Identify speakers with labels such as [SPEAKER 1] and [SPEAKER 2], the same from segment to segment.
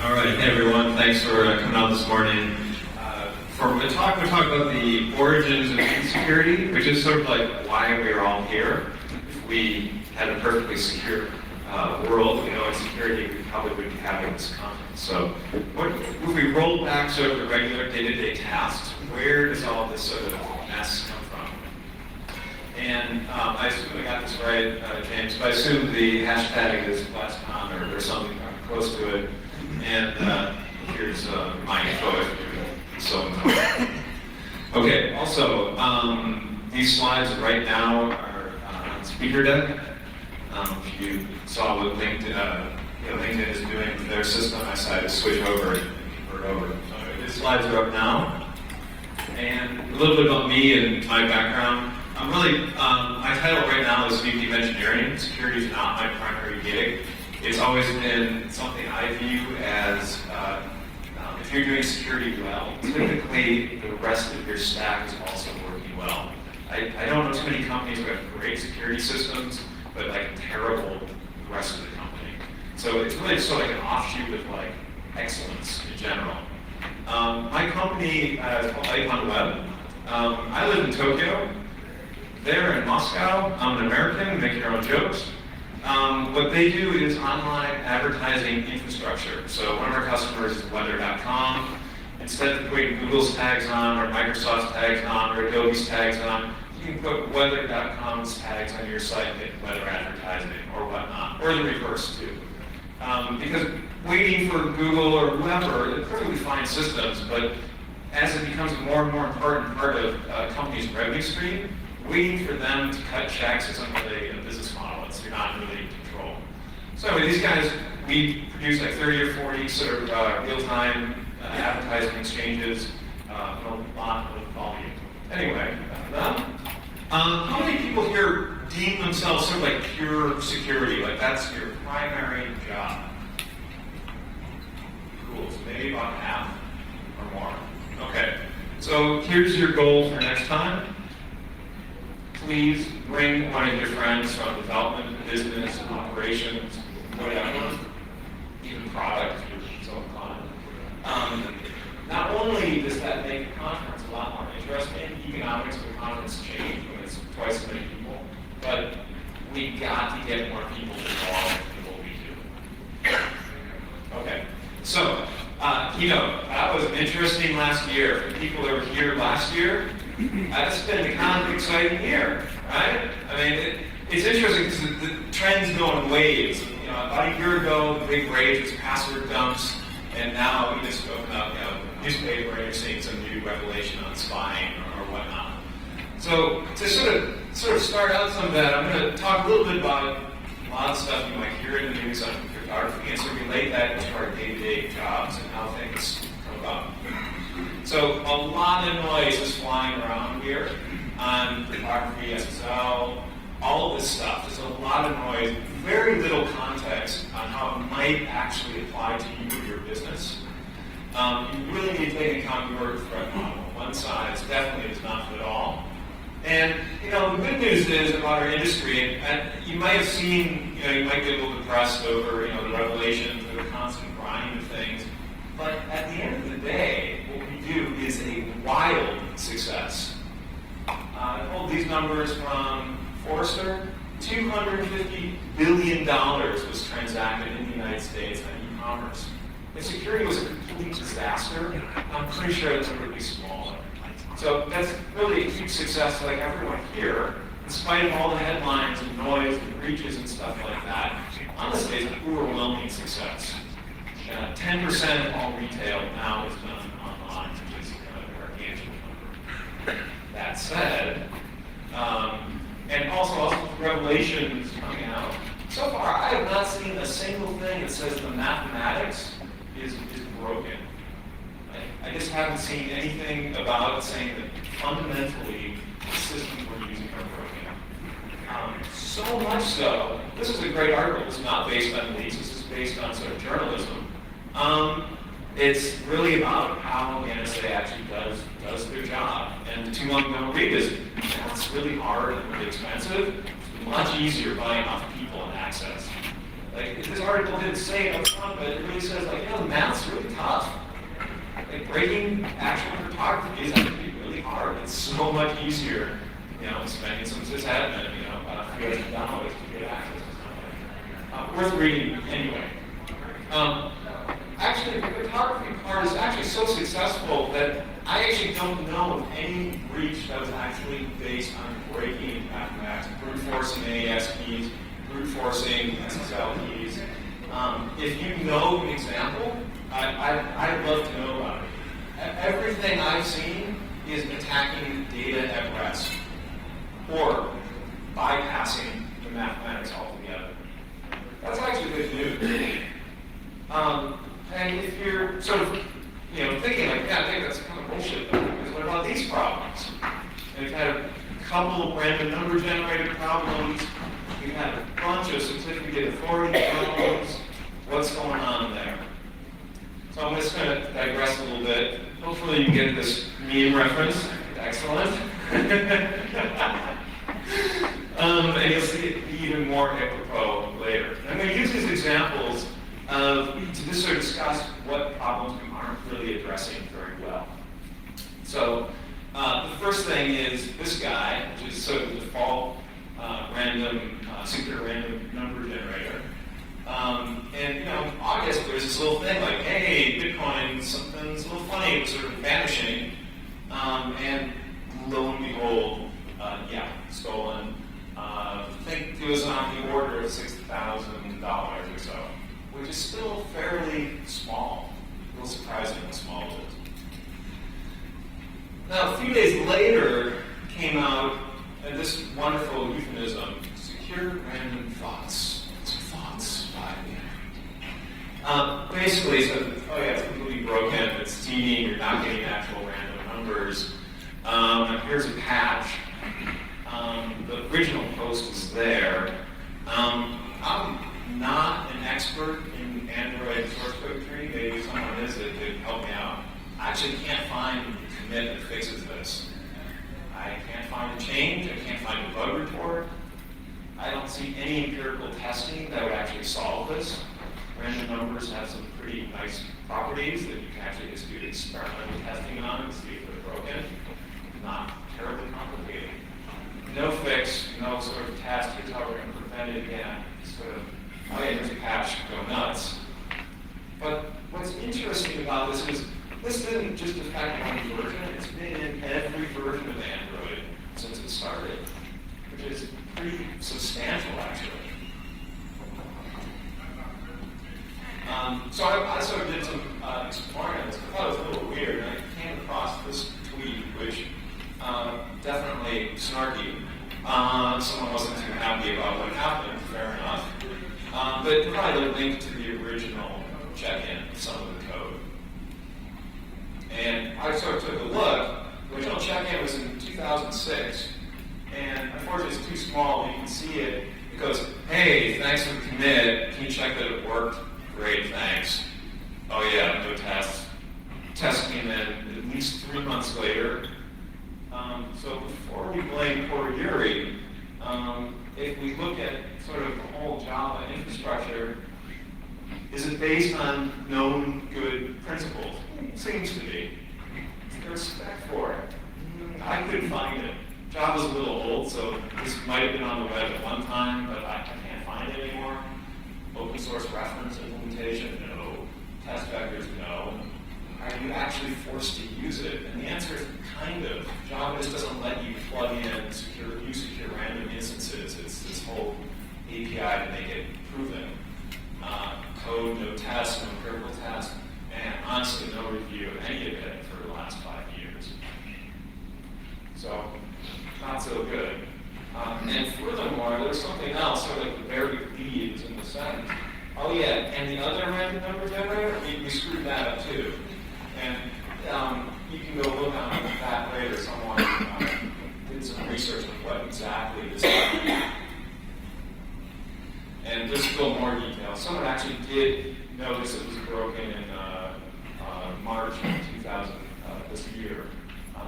[SPEAKER 1] All right, hey everyone, thanks for coming out this morning. For the talk, we're talking about the origins of insecurity, which is sort of like why we're all here. If we had a perfectly secure world, insecurity, we probably wouldn't be having this conference. So, if we roll back sort of the regular day-to-day tasks, where does all this sort of mess come from? And I assume I got this right, James, but I assume the hashtag is LASCON or something close to it. And here's my info. So, okay, also, these slides right now are on speaker deck. If you saw what LinkedIn is doing with their system, I decided to switch over and convert over. So these slides are up now. And a little bit about me and my background. I'm really, my title right now is VP of Engineering. Security is not my primary gig. It's always been something I view as, if you're doing security well, typically the rest of your stack is also working well. I don't know too many companies who have great security systems, but like terrible the rest of the company. So it's really sort of like an offshoot of like excellence in general. My company is called Icon Web. I live in Tokyo. They're in Moscow. I'm an American, make your own jokes. What they do is online advertising infrastructure. So one of our customers is weather.com. Instead of putting Google's tags on, or Microsoft's tags on, or Adobe's tags on, you can put weather.com's tags on your site and get weather advertising or whatnot, or the reverse too. Because waiting for Google or whoever, they're perfectly fine systems, but as it becomes a more and more important part of a company's revenue stream, waiting for them to cut checks is really a business model. You're not really in control. So anyway, these guys, we produce like 30 or 40 sort of real-time advertising exchanges, a lot of volume. Anyway, how many people here deem themselves sort of like pure security? Like that's your primary job? Cool, so maybe about half or more. Okay, so here's your goal for next time. Please bring one of your friends from development, business, operations, whatever, even product, if you're so inclined. Not only does that make the conference a lot more interesting, economics of the conference change when it's twice as many people, but we got to get more people involved in what we do. Okay, so Keynote, that was interesting last year. For people that were here last year, that's been a kind of exciting year, right? I mean, it's interesting because the trends go in waves. About a year ago, the big rage was password dumps, and now you just open up, newspaper and you're seeing some new revelation on spying or whatnot. So to sort of start out some of that, I'm going to talk a little bit about a lot of stuff you might hear in the news on cryptography, and so relate that to our day-to-day jobs and how things come about. So a lot of noise is flying around here on cryptography, SSL, all of this stuff. There's a lot of noise, very little context on how it might actually apply to you or your business. You really need to take into account your threat model. One size definitely does not fit all. And the good news is about our industry, and you might have seen, you might get a little depressed over the revelations or the constant grind of things. But at the end of the day, what we do is a wild success. I pulled these numbers from Forrester. $250 billion was transacted in the United States on e-commerce. If security was a complete disaster, I'm pretty sure it's going to be smaller. So that's really a huge success, like everyone here, in spite of all the headlines and noise and breaches and stuff like that. Honestly, it's an overwhelming success. 10% of all retail now is done online, which is a gargantuan number. That said, and also revelations coming out. So far, I have not seen a single thing that says the mathematics is broken. I just haven't seen anything about it saying that fundamentally the systems we're using are broken. So much so, this is a great article. It's not based on leaks. This is based on sort of journalism. It's really about how the NSA actually does their job. And too long don't read is that's really hard and really expensive. It's much easier buying off people and access. Like, this article didn't say it up front, but it really says, like, the math's really tough. Like, breaking actual cryptography is actually really hard. It's so much easier, spending some sysadmin, a few extra dollars to get access to something. Worth reading anyway. Actually, the cryptography part is actually so successful that I actually don't know of any breach that was actually based on breaking mathematics, brute forcing AES keys, brute forcing SSL keys. If you know an example, I'd love to know about it. Everything I've seen is attacking data at rest or bypassing the mathematics altogether. That's actually good news. And if you're sort of, thinking like, I think that's kind of bullshit, because what about these problems? And we've had a couple of random number generator problems. We've had a bunch of certificate authority problems. What's going on there? So I'm just going to digress a little bit. Hopefully you get this meme reference. Excellent. And you'll see it even more apropos later. And I'm going to use these examples to just sort of discuss what problems we aren't really addressing very well. So the first thing is this guy, which is sort of the default secret random number generator. And August, there's this little thing like, hey, Bitcoin, something's a little funny, it was sort of vanishing. And lo and behold, stolen. I think it was on the order of $6,000 or so, which is still fairly small. A little surprising how small it is. Now, a few days later came out this wonderful euphemism, secure random thoughts. It's thoughts by basically, so, it's completely broken, it's teeny, you're not getting actual random numbers. Here's a patch. The original post is there. I'm not an expert in Android source code tree. Maybe someone is that could help me out. I actually can't find the commit that fixes this. I can't find a change. I can't find a bug report. I don't see any empirical testing that would actually solve this. Random numbers have some pretty nice properties that you can actually just do experimental testing on and see if they're broken. Not terribly complicated. No fix, no sort of test. Here's how we're going to prevent it again. Sort of, here's a patch, go nuts. But what's interesting about this is this didn't just affect one version. It's been in every version of Android since it started, which is pretty substantial, actually. So I sort of did some exploring on this. I thought it was a little weird, and I came across this tweet, which definitely snarky. Someone wasn't too happy about what happened, fair enough. But it probably linked to the original check-in of some of the code. And I sort of took a look. The original check-in was in 2006, and unfortunately it's too small, you can see it. It goes, hey, thanks for the commit. Can you check that it worked? Great, thanks. Oh yeah, no tests. Test came in at least 3 months later. So before we blame poor Yuri, if we look at sort of the whole Java infrastructure, is it based on known good principles? It seems to be. Is there respect for it? I couldn't find it. Java's a little old, so this might have been on the web at one time, but I can't find it anymore. Open source reference implementation, no. Test vectors, no. Are you actually forced to use it? And the answer is kind of. Java just doesn't let you plug in secure random instances. It's this whole API to make it proven. Code, no tests, no empirical tests, and honestly, no review of any of it for the last 5 years. So, not so good. And furthermore, there's something else, sort of like the buried leads in the sentence. Oh yeah, and the other random number generator, we screwed that up too. And you can go look on that later. Someone did some research on what exactly this is. And just a little more detail. Someone actually did notice it was broken in March of 2000, this year.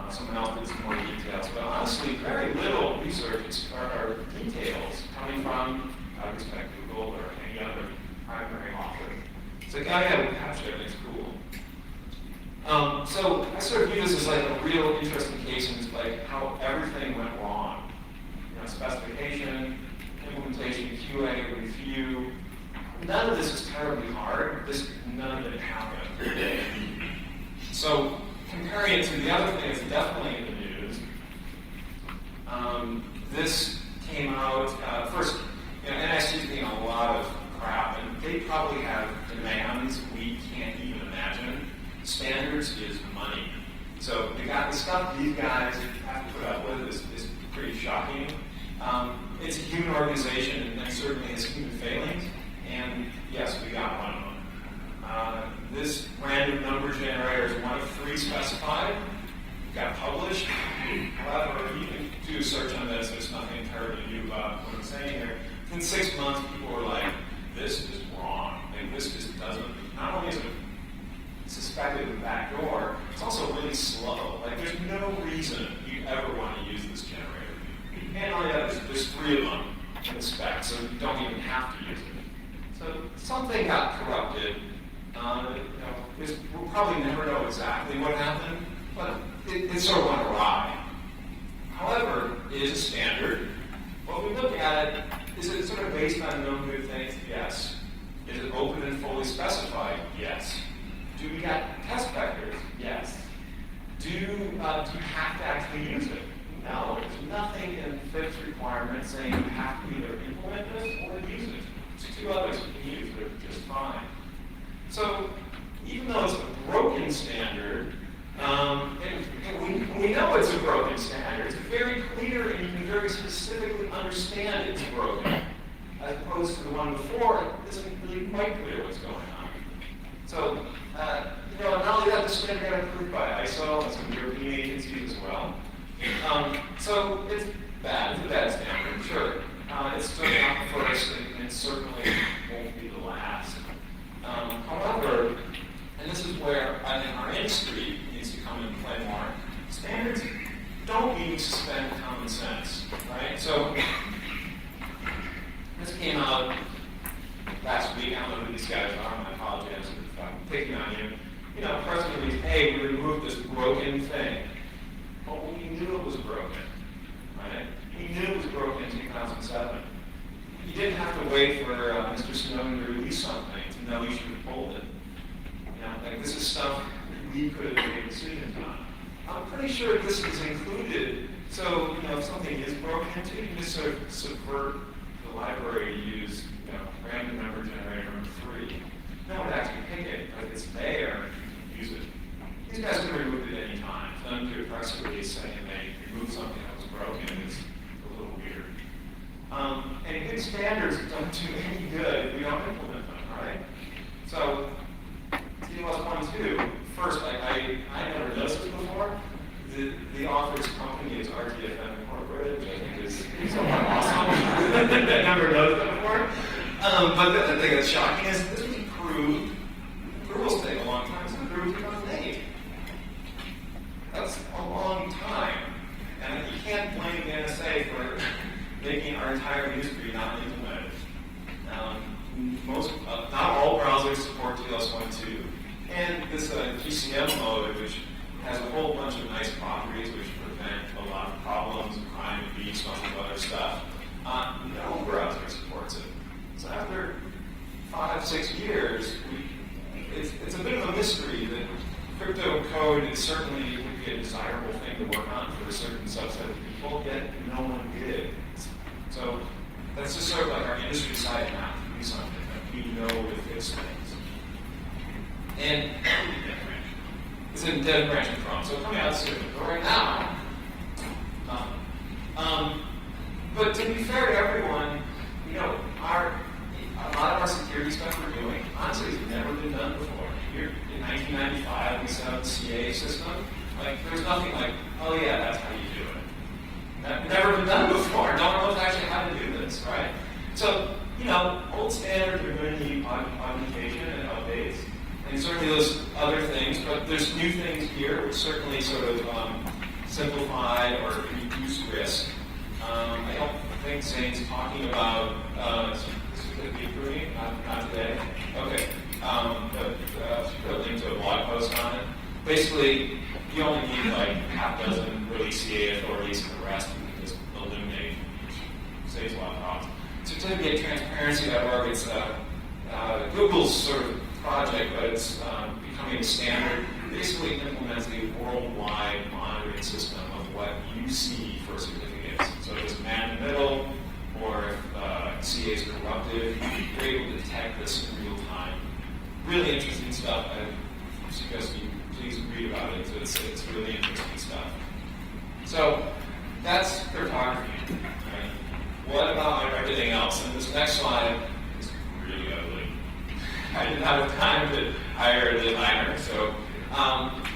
[SPEAKER 1] Someone else did some more details. But honestly, very little research or details coming from, I respect Google or any other It's like, oh yeah, we patched everything's cool. So I sort of view this as like a real interesting case in like how everything went wrong. You know, specification, implementation, QA, review. None of this is terribly hard. None of it happened. So comparing it to the other things definitely in the news, this came out first. You know, NIC is getting a lot of crap, and they probably have demands we can't even imagine. Standards is money. So the stuff these guys have to put up with is pretty shocking. It's a human organization, and certainly has human failings. And yes, we got one of them. This random number generator is one of 3 specified. It got published. However, you can do a search on this. There's nothing terribly new about what I'm saying here. Within 6 months, people were like, this is wrong. Like, this just doesn't, not only is it suspected in the back door, it's also really slow. Like, there's no reason you ever want to use this generator. And all the others, there's 3 of them in the spec, so you don't even have to use it. So something got corrupted. We'll probably never know exactly what happened, but it sort of went awry. However, it is a standard. When we look at it, is it sort of based on known good things? Yes. Is it open and fully specified? Yes. Do we got test vectors? Yes. Do you have to actually use it? No. There's nothing in FIPS requirements saying you have to either implement this or use it. There's 2 others you can use, they're just fine. So even though it's a broken standard, and we know it's a broken standard, it's very clear and you can very specifically understand it's broken, as opposed to the one before, it isn't really quite clear what's going on. So, not only that, the standard got approved by ISO and some European agencies as well. So it's bad. It's a bad standard, sure. It's certainly not the first, and it certainly won't be the last. However, and this is where I think our industry needs to come into play more, standards don't mean to suspend common sense, right? So this came out last week. I don't know who these guys are, and I apologize if I'm picking on you. You know, press release, hey, we removed this broken thing. Well, we knew it was broken, right? We knew it was broken in 2007. You didn't have to wait for Mr. Snowden to release something to know you should have pulled it. You know, like this is stuff we could have made decisions on. I'm pretty sure this is included. So, if something is broken into, you can just sort of subvert the library to use, random number generator number 3. No one actually pick it, but it's there, use it. These guys can remove it at any time. For them to do a press release saying they removed something that was broken is a little weird. And good standards don't do any good if we don't implement them, right? So, TLS 1.2, first, I never noticed this before. The author's company is RTFM Incorporated, which I think is somewhat awesome. I never noticed that before. But the other thing that's shocking is this was approved. Approvals take a long time. It's approved in 2008. That's a long time. And you can't blame the NSA for making our entire industry not implemented. Not all browsers support TLS 1.2. And this GCM mode, which has a whole bunch of nice properties which prevent a lot of problems, crime, abuse, bunch of other stuff. No browser supports it. So after 5-6 years, it's a bit of a mystery that crypto code is certainly would be a desirable thing to work on for a certain subset of people, yet no one did. So that's just sort of like our industry side now to do something that we know to fix things. And it's in dead branch and Chrome, so coming out soon. But right now, but to be fair to everyone, a lot of our security stuff we're doing, honestly, has never been done before. Here in 1995, we set up the CA system. Like, there's nothing like, oh yeah, that's how you do it. That's never been done before. No one knows actually how to do this, right? So, old standards are going to need augmentation and updates, and certainly those other things, but there's new things here which certainly sort of simplify or reduce risk. I don't think Zane's talking about, this is going to be approving, not today. Okay. basically, you only need like half a dozen really CA authorities, and the rest you can just eliminate, which saves a lot of problems. Certificate transparency.org, it's Google's sort of project, but it's becoming a standard. Basically implements a worldwide monitoring system of what you see for certificates. So if there's a man in the middle, or if CA is corrupted, you're able to detect this in real time. Really interesting stuff. I suggest you please read about it. It's really interesting stuff. So that's cryptography. Right? What about everything else? And this next slide is really ugly. I didn't have time to hire a designer, so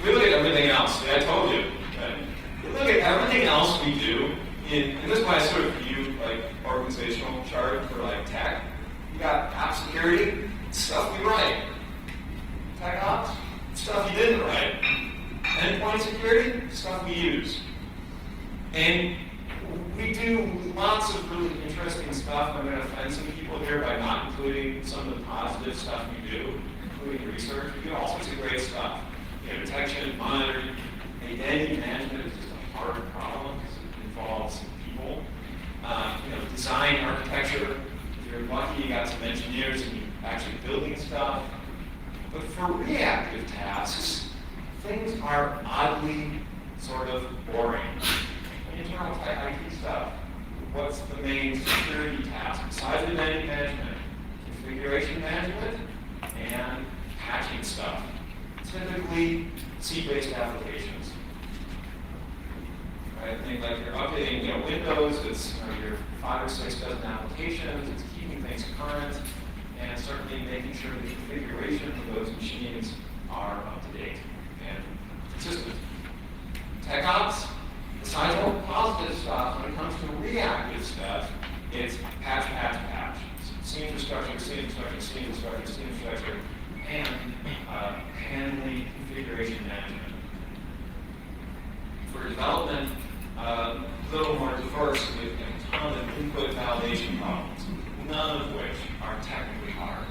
[SPEAKER 1] we look at everything else. I told you. Right? We look at everything else we do, and this is why I sort of view like organizational chart for like tech. You got app security, stuff we write. Tech ops, stuff you didn't write. Endpoint security, stuff we use. And we do lots of really interesting stuff. I'm going to offend some people here by not including some of the positive stuff we do, including research. We do all sorts of great stuff. You know, detection, monitoring, identity management is just a hard problem because it involves people. Design, architecture. If you're lucky, you got some engineers and you're actually building stuff. But for reactive tasks, things are oddly sort of boring. When you turn on IT stuff, what's the main security task besides identity management? Configuration management and patching stuff. Typically C-based applications. Right? Think like you're updating Windows, it's your 5 or 6 dozen applications, it's keeping things current, and certainly making sure the configuration of those machines are up to date and consistent. Tech ops, besides all the positive stuff, when it comes to reactive stuff, it's patch, patch, patch. C infrastructure, and handling configuration management. For development, a little more diverse with a ton of input validation problems, none of which are technically hard.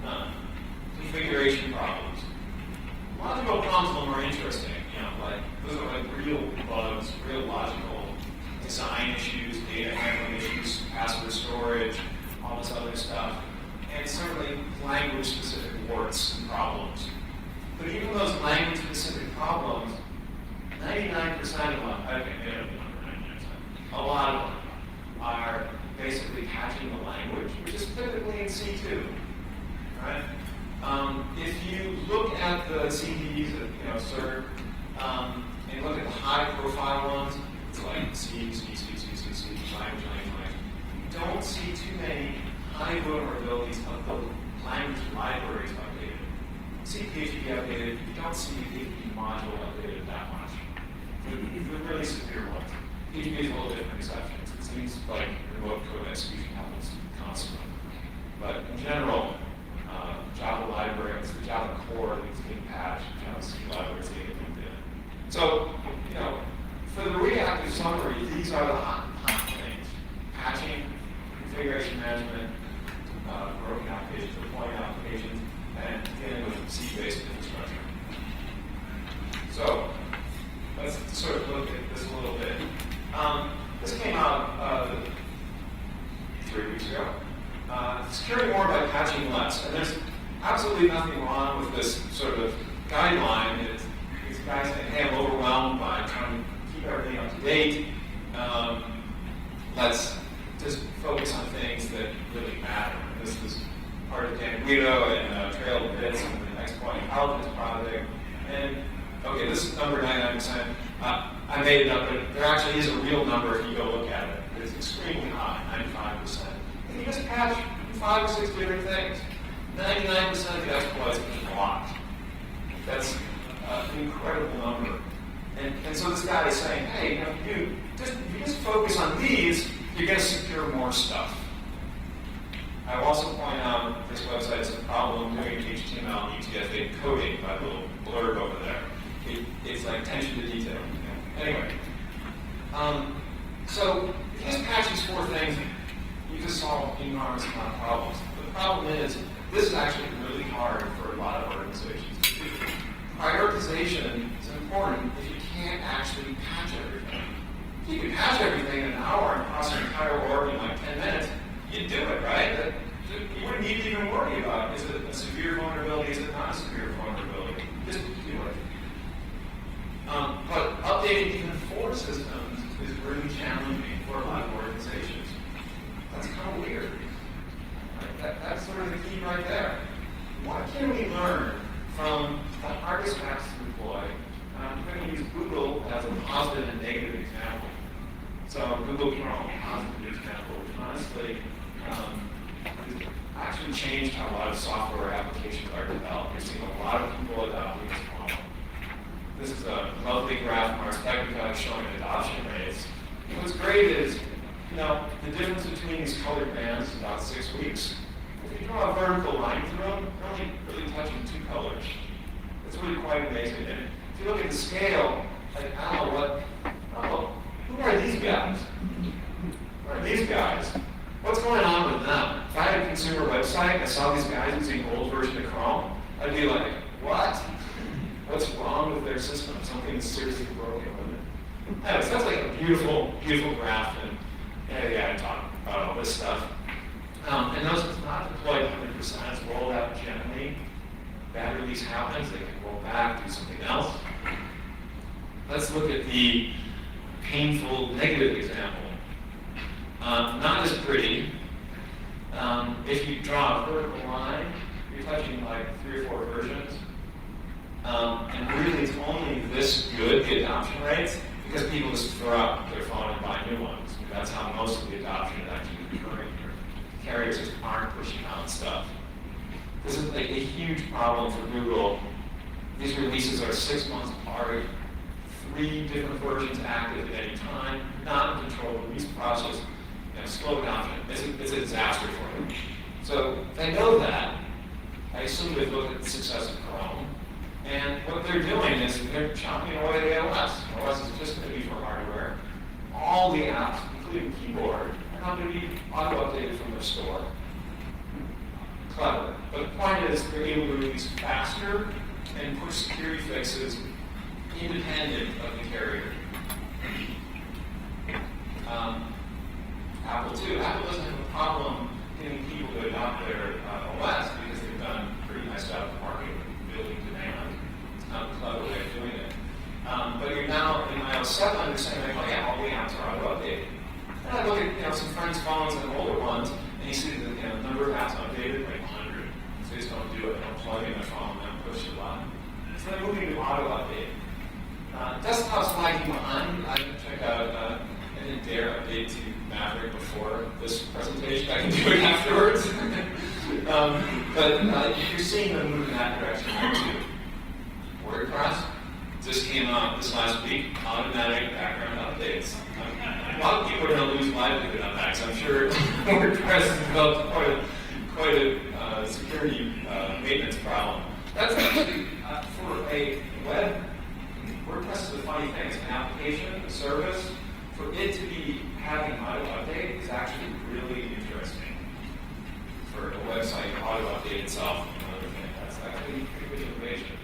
[SPEAKER 1] None. Configuration problems. Logical problems are more interesting. Those are like real bugs, real logical design issues, data handling issues, password storage, all this other stuff, and certainly language-specific warts and problems. But even those language-specific problems, 99% of them, I think they don't know 99%, a lot of them are basically patching the language, which is typically in C2, right? If you look at the CDs at CERT, and look at the high-profile ones, it's like C, language. You don't see too many high vulnerabilities of the language libraries updated. You see PHP updated, you don't see the PHP module updated that much. The really severe ones. PHP is a little different exceptions. It seems like remote code execution happens constantly. But in general, Java libraries, the Java core that's being patched, Java C libraries, they get moved in. So, for the reactive summary, these are the hot things. Patching, configuration management, broken applications, deploying applications, and dealing with C-based infrastructure. So, let's sort of look at this a little bit. This came out 3 weeks ago. Securing more by patching less. And there's absolutely nothing wrong with this sort of guideline. These guys saying, hey, I'm overwhelmed by trying to keep everything up to date. Let's just focus on things that really matter. And this was part of Dan Guido and Trail of Bits and the Exploiting Intelligence project. And okay, this is number 99%. I made it up, but there actually is a real number if you go look at it. It's extremely high, 95%. And you just patch 5 or 6 different things. 99% of the exploits is a lot. That's an incredible number. And so this guy is saying, hey, if you just focus on these, you're going to secure more stuff. I will also point out this website is a problem doing HTML and UTF-8 coding by the little blurb over there. It's like attention to detail. Anyway, so if you just patch these 4 things, you just solve an enormous amount of problems. The problem is, this is actually really hard for a lot of organizations to do. prioritization is important if you can't actually patch everything. If you can patch everything in an hour and across an entire org in like 10 minutes, you'd do it, right? You wouldn't need to even worry about, is it a severe vulnerability, is it not a severe vulnerability? Just do it. But updating even 4 systems is really challenging for a lot of organizations. That's kind of weird. Right? That's sort of the key right there. What can we learn from the hardest apps to deploy? I'm going to use Google as a positive and negative example. So Google Chrome, positive example, which honestly actually changed how a lot of software applications are developed. We've seen a lot of people adopting this model. This is a lovely graph from our Technica showing adoption rates. And what's great is, the difference between these colored bands is about 6 weeks. If you draw a vertical line through them, you're only really touching 2 colors. It's really quite amazing. And if you look at the scale, like, who are these guys? What are these guys? What's going on with them? If I had a consumer website and I saw these guys using old version of Chrome, I'd be like, what? What's wrong with their system? Something is seriously broken with it. Anyway, so that's like a beautiful, beautiful graph, and I talk about all this stuff. And those it's not deployed 100%, it's rolled out gently. Bad release happens, they can roll back, do something else. Let's look at the painful negative example. Not as pretty. If you draw a vertical line, you're touching like 3 or 4 versions. And really, it's only this good, the adoption rates, because people just throw out their phone and buy new ones. That's how most of the adoption is actually occurring here. Carriers just aren't pushing out stuff. This is like a huge problem for Google. These releases are 6 months apart, 3 different versions active at any time, not in control of the release process, slow adoption. It's a disaster for them. So they know that. I assume they've looked at the success of Chrome. And what they're doing is they're chopping away the OS. OS is just going to be for hardware. All the apps, including keyboard, are not going to be auto-updated from their store. Clever. But the point is they're able to release faster and push security fixes independent of the carrier. Apple too. Apple doesn't have a problem getting people to adopt their OS because they've done a pretty nice job of marketing, building demand. It's not a clever way of doing it. But you're now in iOS 7, you're saying, like, oh yeah, all the apps are auto-updated. And I look at some friends' phones and older ones, and you see the number of apps updated, like 100. So they just don't do it. They don't plug in their phone and then push the button. So they're moving to auto-update. Desktop's lagging behind. I can check out, I didn't dare update to Maverick before this presentation. I can do it afterwards. But you're seeing them move in that direction too. WordPress just came out this last week, automatic background updates. A lot of people are going to lose livelihood on that, because I'm sure WordPress has developed quite a security maintenance problem. That's actually, for a web, WordPress is a funny thing. It's an application, a service. For it to be having auto-update is actually really interesting. For a website to auto-update itself, another thing. That's actually pretty good innovation.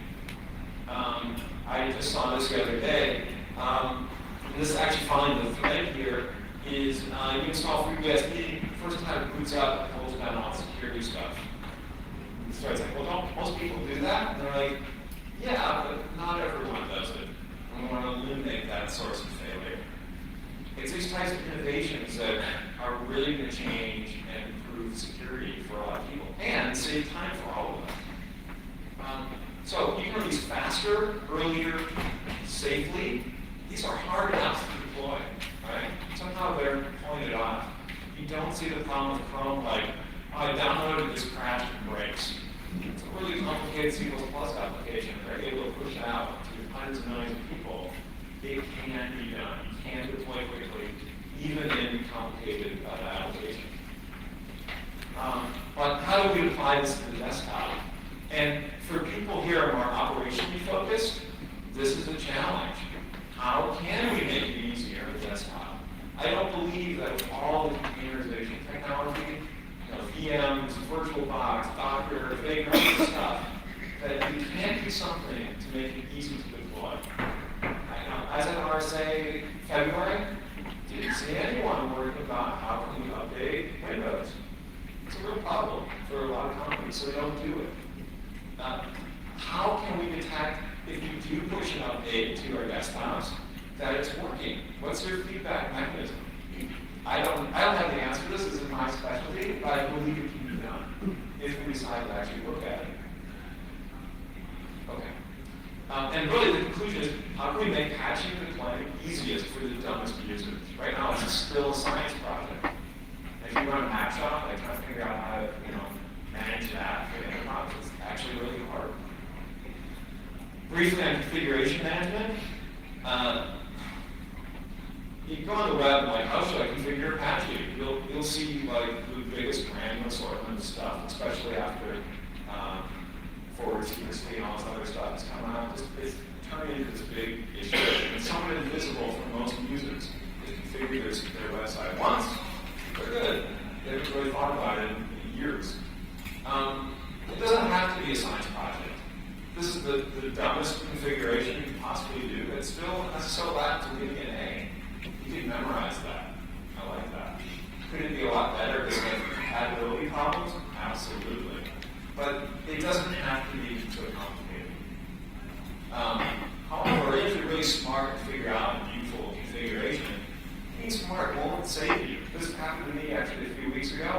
[SPEAKER 1] I just saw this the other day. This is actually following the thread here, is you install FreeBSD, first time it boots up, it pulls down all the security stuff. So it's like, well, don't most people do that? And they're like, yeah, but not everyone does it. And we want to eliminate that source of failure. It's these types of innovations that are really going to change and improve security for a lot of people and save time for all of us. So you can release faster, earlier, safely. These are hard apps to deploy, right? Somehow they're pulling it off. You don't see the problem with Chrome like, oh, I downloaded this crashed and breaks. It's a really complicated C++ application. They're able to push it out to hundreds of millions of people. It can be done. You can deploy quickly, even in complicated applications. But how do we apply this to the desktop? And for people here who are more operationally focused, this is a challenge. How can we make it easier on the desktop? I don't believe that with all the containerization technology, VMs, VirtualBox, Docker, Vagrant stuff, that you can't do something to make it easy to deploy. As an RSA February, didn't see anyone worrying about how can we update Windows. It's a real problem for a lot of companies, so they don't do it. How can we detect if you do push an update to our desktops that it's working? What's your feedback mechanism? I don't have the answer to this. This isn't my specialty, but I believe it can be done if we decide to actually look at it. Okay. And really the conclusion is, how can we make patching and deployment easiest for the dumbest users? Right now it's still a science project. If you run a map shop, like trying to figure out how to manage that for the enterprise, it's actually really hard. Briefly on configuration management, you can go on the web and how should I configure Apache? You'll see the biggest random assortment of stuff, especially after forward secrecy and all this other stuff has come out. It's turning into this big issue. It's somewhat invisible for most users. They configure their website once, they're good. They haven't really thought about it in years. It doesn't have to be a science project. This is the dumbest configuration you can possibly do. It's still SSL lab to getting an A. You can memorize that. I like that. Could it be a lot better because of compatibility problems? Absolutely. But it doesn't have to be so complicated. However, if you're really smart to figure out a beautiful configuration, being smart won't save you. This happened to me actually a few weeks ago.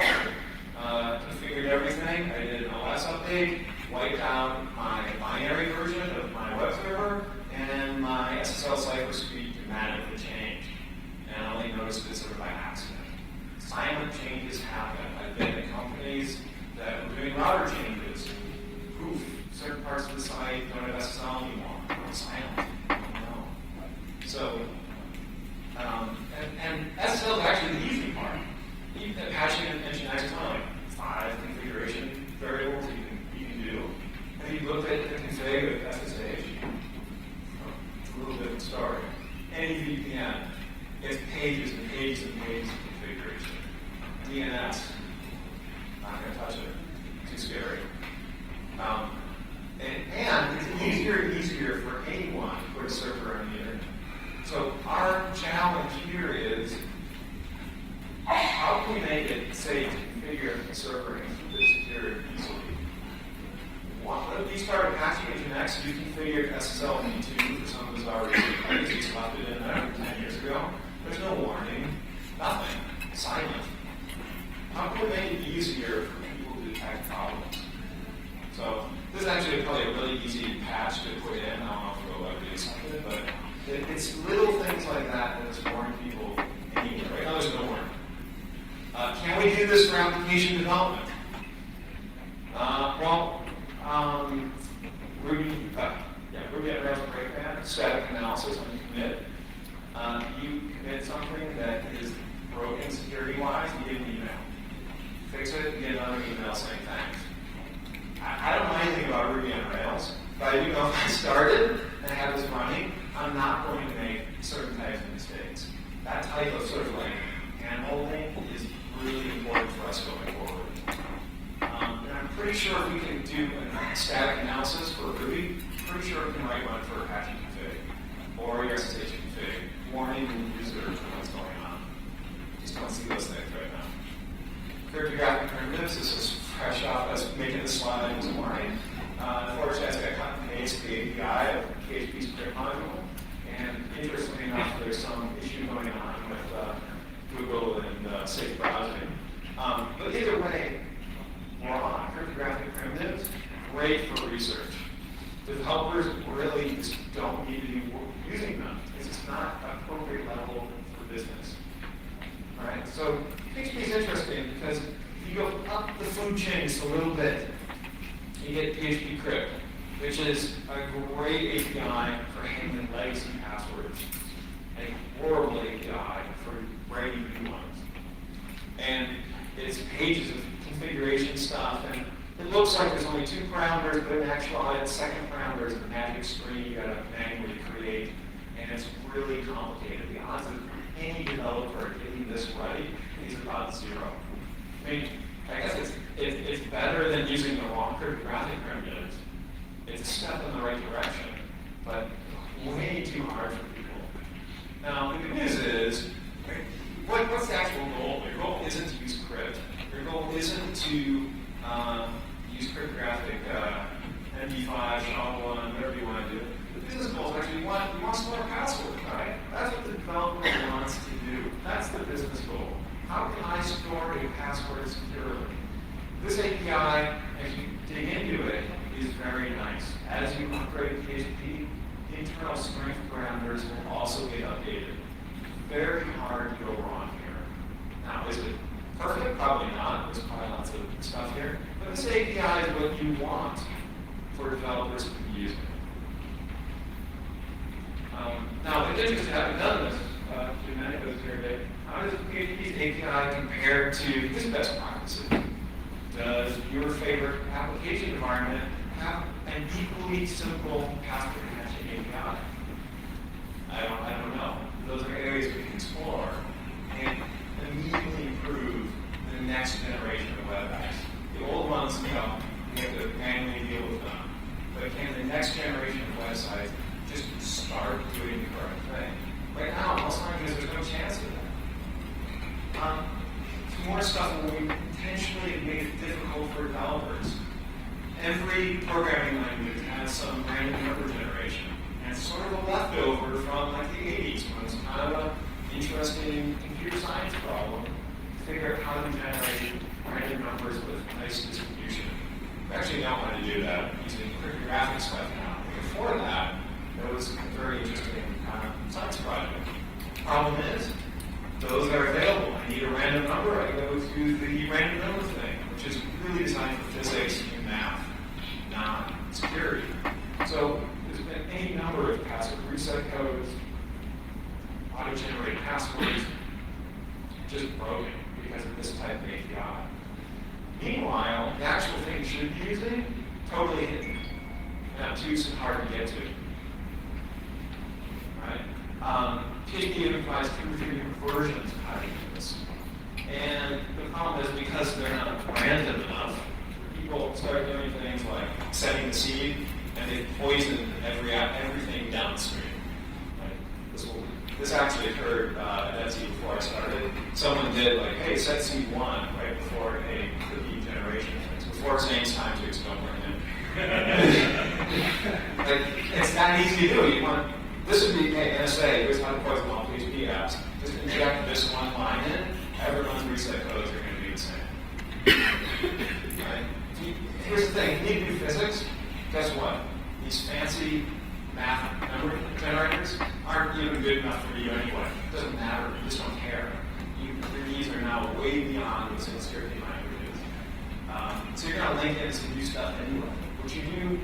[SPEAKER 1] Configured everything. I did an OS update, wiped out my binary version of my web server, and my SSL cipher speed dramatically changed. And I only noticed it sort of by accident. Silent changes happen. I've been at companies that were doing router changes. Poof, certain parts of the site don't have SSL anymore. They're silent. No. So, and SSL is actually the easy part. Patching and Nginx are like 5 configuration variables you can do. And you look at the config of SSH, it's a little different story. Any VPN, it's pages and pages and pages of configuration. DNS, not going to touch it, too scary. And it's easier and easier for anyone to put a server on the internet. So our challenge here is, how can we make it safe to configure a server and keep it secure easily? When you start patching Nginx, you configured SSL v2 for some bizarre reason. I think you slapped it in there 10 years ago. There's no warning, nothing, silent. How can we make it easier for people to detect problems? So this is actually probably a really easy patch to put in. I don't know if we'll ever do something, but it's little things like that is warning people anyway. Right now there's no warning. Can we do this for application development? Ruby on Rails breakdown, static analysis on commit. You commit something that is broken security-wise, you get an email. Fix it, you get another email saying thanks. I don't know anything about Ruby on Rails, but I do know if I started and have this running, I'm not going to make certain types of mistakes. That type of sort of hand-holding is really important for us going forward. And I'm pretty sure if we can do a static analysis for Ruby, pretty sure we can write one for Apache config or your SSH config, warning the user what's going on. Just don't see those things right now. Cryptographic primitives, this is fresh off us making the slide this morning. Unfortunately, I got cut and paste the API of PHP script module, and interestingly enough, there's some issue going on with Google and safe browsing. But either way, we're on cryptographic primitives, great for research. Developers really just don't need to be using them. It's just not an appropriate level for business. All right, so PHP is interesting because if you go up the food chain just a little bit, you get PHP Crypt, which is a great API for handling legacy passwords, a horrible API for writing new ones. And it's pages of configuration stuff, and it looks like there's only 2 parameters, but in actuality, the second parameter is a magic string you gotta manually create, and it's really complicated. The odds of any developer getting this right is about 0. I mean, I guess it's better than using the wrong cryptographic primitives, it's a step in the right direction, but way too hard for people. Now, the good news is, what's the actual goal? Your goal isn't to use crypt. Your goal isn't to use cryptographic MD5, SHA-1, whatever you want to do. The business goal is actually you want smaller passwords, right? That's what the developer wants to do. That's the business goal. How can I store a password securely? This API, as you dig into it, is very nice. As you upgrade PHP, internal strength parameters will also get updated. Very hard to go wrong here. Now, is it perfect? Probably not. There's probably lots of stuff here. But this API is what you want for developers to be using. Now, it's interesting, I haven't done this to many of us here today. How does PHP's API compare to his best practices? Does your favorite application environment have an equally simple password matching API? I don't know. Those are areas we can explore and immediately improve the next generation of web apps. The old ones, we have to manually deal with them. But can the next generation of websites just start doing the correct thing? Right now, most likely there's no chance of that. Some more stuff where we intentionally make it difficult for developers. Every programming language has some random number generation. And it's sort of a leftover from like the 80s, when it was kind of an interesting computer science problem to figure out how to generate random numbers with nice distribution. We actually know how to do that using cryptographic stuff now. Before that, it was a very interesting science project. Problem is, those are available. I need a random number, I go to the random number thing, which is really designed for physics and math, not security. So there's been any number of password reset codes, auto-generated passwords, just broken because of this type of API. Meanwhile, the actual thing you should be using, totally hidden. Not too hard to get to. Right? PHP even provides 2 or 3 different versions of how to do this. And the problem is because they're not random enough, people start doing things like setting the seed, and they poison everything downstream. Right? This actually occurred at Etsy before I started. Someone did like, hey, set seed 1 right before a cookie generation thing. Before saying it's time to experiment. Like, it's that easy to do. This would be, hey, NSA, here's how to poison all PHP apps. Just inject this one line in, everyone's reset codes are going to be the same. Right? Here's the thing, if you need to do physics, guess what? These fancy math number generators aren't even good enough for you anyway. It doesn't matter, you just don't care. Your needs are now way beyond what's in security languages. So you're going to link in some new stuff anyway, which you do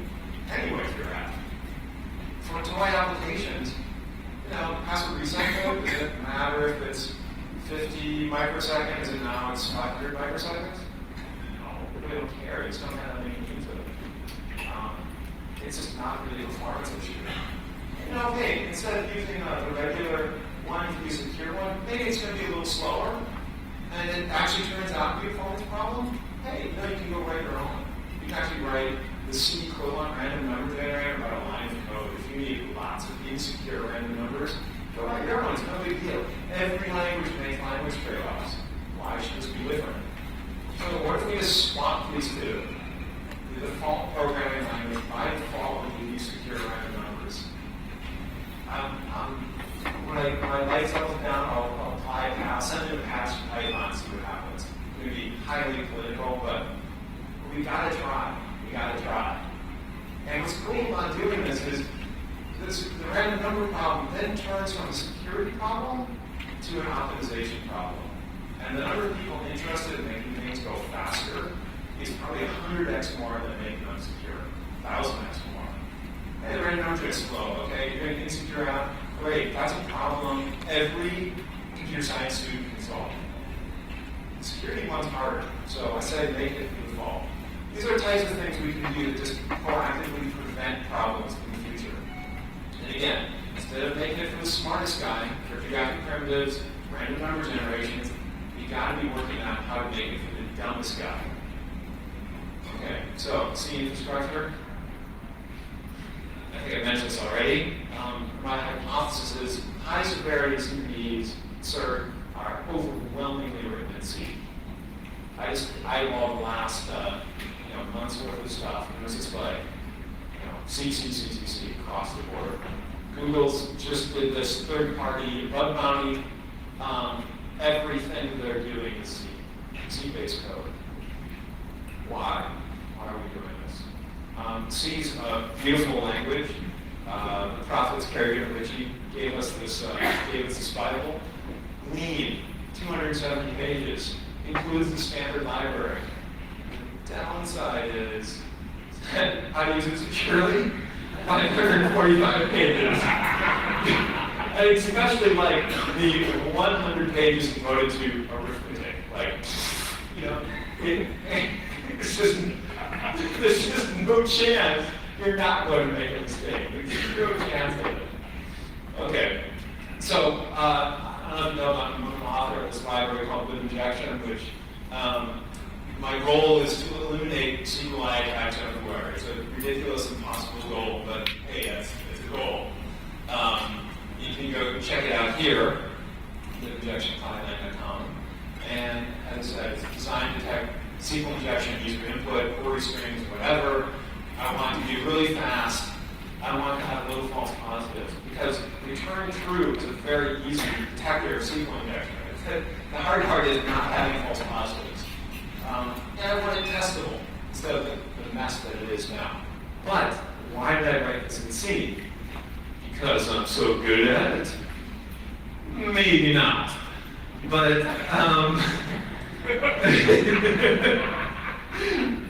[SPEAKER 1] anyway for your app. For toy applications, password reset code, does it matter if it's 50 microseconds and now it's 500 microseconds? No, we really don't care. It's not kind of making use of it. It's just not really a performance issue. Hey, instead of using the regular one, if you use a secure one, maybe it's going to be a little slower, and it actually turns out to be a performance problem. Hey, you can go write your own. You can actually write the C equivalent random number generator about a line of code. If you need lots of insecure random numbers, go write your own. It's no big deal. Every language makes language trade-offs. Why should this be different? So what if we just swap these two? The default programming language by default will give you secure random numbers. When I light settles down, I'll apply it. I'll send it a patch to Python and see what happens. It's going to be highly political, but we got to try. We got to try. And what's cool about doing this is the random number problem then turns from a security problem to an optimization problem. And the number of people interested in making things go faster is probably 100x more than making them secure, 1,000x more. Hey, the random number is slow, okay? You're going to insecure app. Great, that's a problem every computer science student can solve. The security one's harder, so I say make it the default. These are types of things we can do to just proactively prevent problems in the future. And again, instead of making it for the smartest guy, cryptographic primitives, random number generations, you got to be working on how to make it for the dumbest guy. Okay, so C infrastructure. I think I mentioned this already. My hypothesis is high severity CVEs, sir, are overwhelmingly written in C. I eyeballed the last month's worth of stuff, and it was just like, C across the board. Google's just did this third-party bug bounty. Everything they're doing is C-based code. Why? Why are we doing this? C's a beautiful language. The prophets Kerry and Ritchie gave us this Bible. Lean, 270 pages, includes the standard library. The downside is how to use it securely. 545 pages. And especially like the 100 pages devoted to arithmetic. Like, there's just no chance you're not going to make a mistake. There's no chance of it. Okay, so I don't know if you know I'm an author of this library called Good Injection, which my goal is to eliminate SQLite attacks everywhere. It's a ridiculous, impossible goal, but hey, it's a goal. You can go check it out here, goodinjection.com. And as I said, it's designed to detect SQL injection, user input, query strings, whatever. I want it to be really fast. I want to have low false positives because return true is a very easy detector of SQL injection. The hard part is not having false positives. And I want it testable instead of the mess that it is now. But why did I write this in C? Because I'm so good at it? Maybe not. But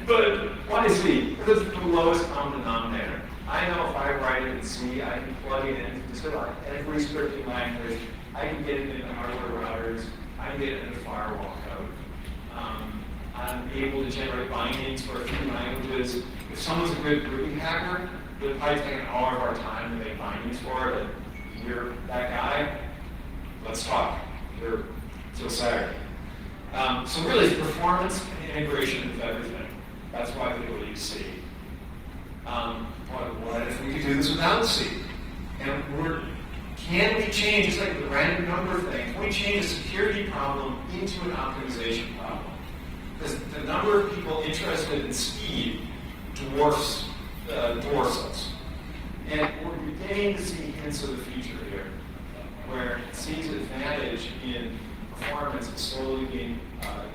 [SPEAKER 1] but why C? Because it's the lowest common denominator. I know if I write it in C, I can plug it in just about every scripting language. I can get it into hardware routers. I can get it into firewall code. I'm able to generate bindings for a few languages. If someone's a good routing hacker, they're probably taking all of our time to make bindings for it. And you're that guy, let's talk. You're Phil Sager. So really, it's performance and integration with everything. That's why people use C. What if we could do this without C? And can we change, just like the random number thing, can we change a security problem into an optimization problem? Because the number of people interested in speed dwarfs us. And we're beginning to see hints of the future here, where C's advantage in performance is slowly being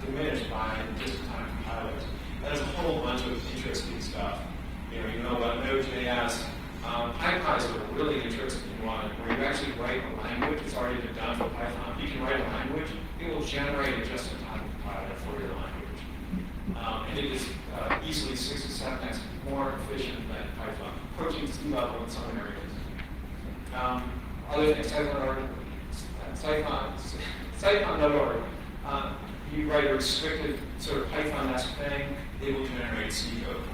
[SPEAKER 1] diminished by just-in-time compilers. There's a whole bunch of interesting stuff. You know about Node.js. PyPy is a really interesting one, where you actually write a language. It's already been done for Python. You can write a language. It will generate a just-in-time compiler for your language. And it is easily 6 to 7x more efficient than Python, approaching C level in some areas. Other things, Python.org, you write a restricted sort of Python-esque thing, it will generate C code.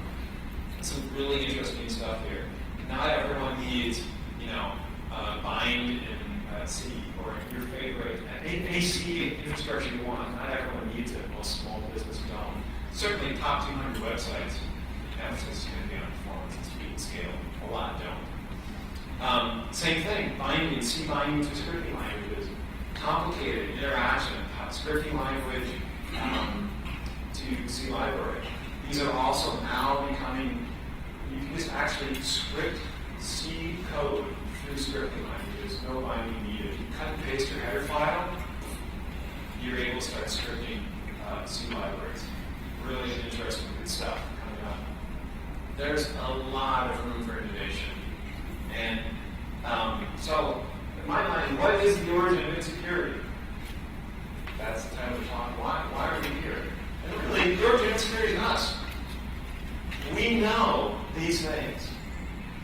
[SPEAKER 1] Some really interesting stuff here. Not everyone needs, bind in C or your favorite, any C infrastructure you want. Not everyone needs it. Most small businesses don't. Certainly, top 200 websites, emphasis is going to be on performance and speed and scale. A lot don't. Same thing, binding, C binding to scripting languages. Complicated interaction, scripting language to C library. These are also now becoming, you can just actually script C code through scripting languages, no binding needed. You cut and paste your header file, you're able to start scripting C libraries. Really interesting, good stuff coming up. There's a lot of room for innovation. And so, in my mind, what is the origin of insecurity? That's the time to talk. Why are we here? And really, the origin of insecurity is us. We know these things.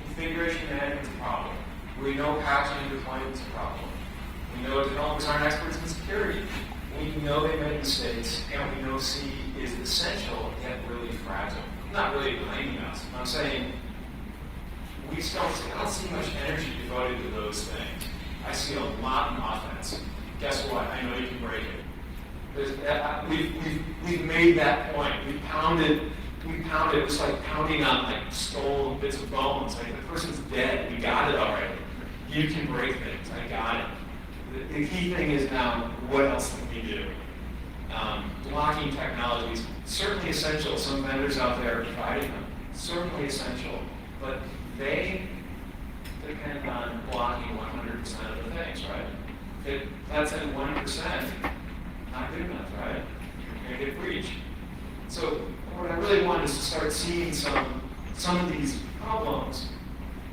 [SPEAKER 1] Configuration management is a problem. We know patching and deployment is a problem. We know developers aren't experts in security. We know they make mistakes, and we know C is essential yet really fragile. I'm not really blaming us. I'm saying I don't see much energy devoted to those things. I see a lot in offense. Guess what? I know you can break it. We've made that point. We've pounded we pounded, it was like pounding on like stolen bits of bones. Like the person's dead, we got it already. You can break things, I got it. The key thing is now, what else can we do? Blocking technologies, certainly essential. Some vendors out there are providing them, certainly essential. But they depend on blocking 100% of the things, right? If that's at 1%, not good enough, right? You're gonna get breached. So what I really want is to start seeing some of these problems.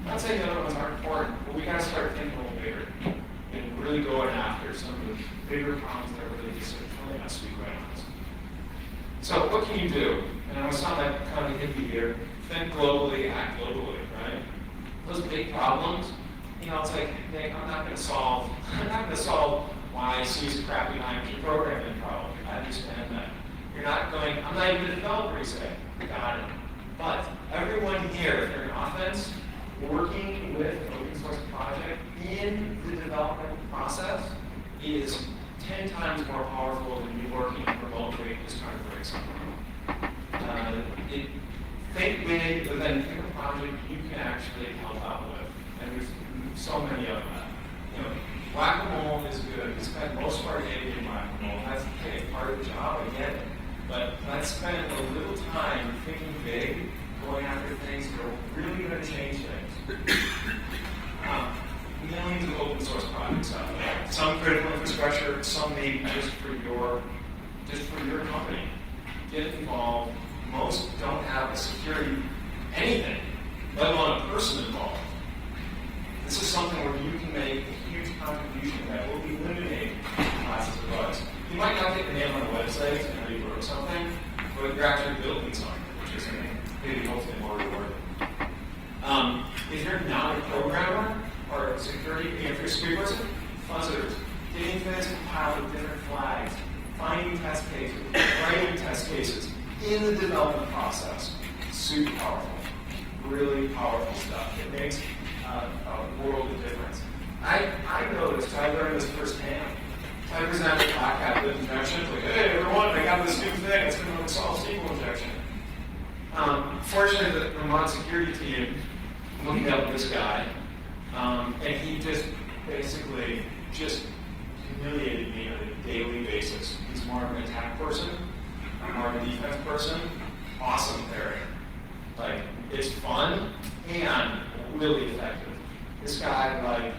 [SPEAKER 1] I'm not saying the other ones aren't important, but we gotta start thinking a little bigger and really going after some of the bigger problems that are really just killing us, to be quite honest. So what can you do? And I was not like kind of hippie here. Think globally, act globally, right? Those big problems, you know, it's like, Nick, I'm not gonna solve why C's a crappy IMP programming problem. I understand that. I'm not even a developer, you say. Got it. But everyone here, if you're in offense, working with an open source project in the development process is 10 times more powerful than you working remotely just trying to break something. Think big, but then pick a project you can actually help out with. And there's so many of them. You know, whack-a-mole is good. We spend most of our day doing whack-a-mole. That's okay, part of the job, I get it. But let's spend a little time thinking big, going after things that are really going to change things. Millions of open source projects out there. Some critical infrastructure, some maybe just for your company. Get involved. Most don't have a security anything, let alone a person involved. This is something where you can make a huge contribution that will eliminate classes of bugs. You might not get the name on the website and know you wrote something, but you're actually building something, which is maybe hopefully more rewarding. If you're not a programmer or a security, if you're a security person, fuzzers, getting things compiled with different flags, finding test cases, writing test cases in the development process, super powerful, really powerful stuff. It makes a world of difference. I noticed, I learned this firsthand. I presented a Black Hat with injections, like, hey everyone, I got this new thing, it's going to solve SQL injection. Fortunately, the Vermont security team looked up this guy, and he just basically just humiliated me on a daily basis. He's more of an attack person, I'm more of a defense person. Awesome pairing. Like, it's fun and really effective. This guy, like,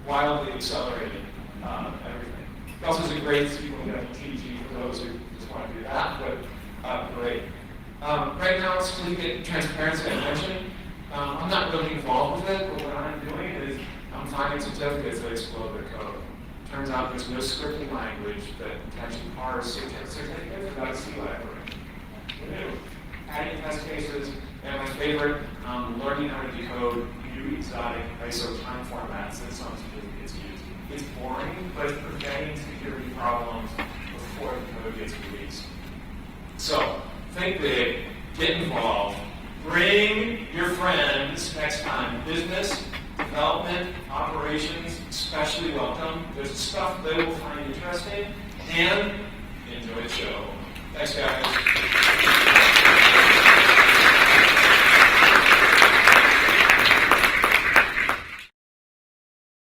[SPEAKER 1] wildly accelerated everything. He also has a great SQL TG for those who just want to do that, but great. Right now, it's really good transparency, I mentioned. I'm not really involved with it, but what I'm doing is I'm finding certificates that explode their code. Turns out there's no scripting language that actually parse certificates without a C library. New. Adding test cases, and my favorite, learning how to decode new exotic ISO time formats that some certificates use. It's boring, but it's preventing security problems before the code gets released. So, think big, get involved, bring your friends next time. Business, development, operations, especially welcome. There's stuff they will find interesting, and enjoy the show. Thanks, guys.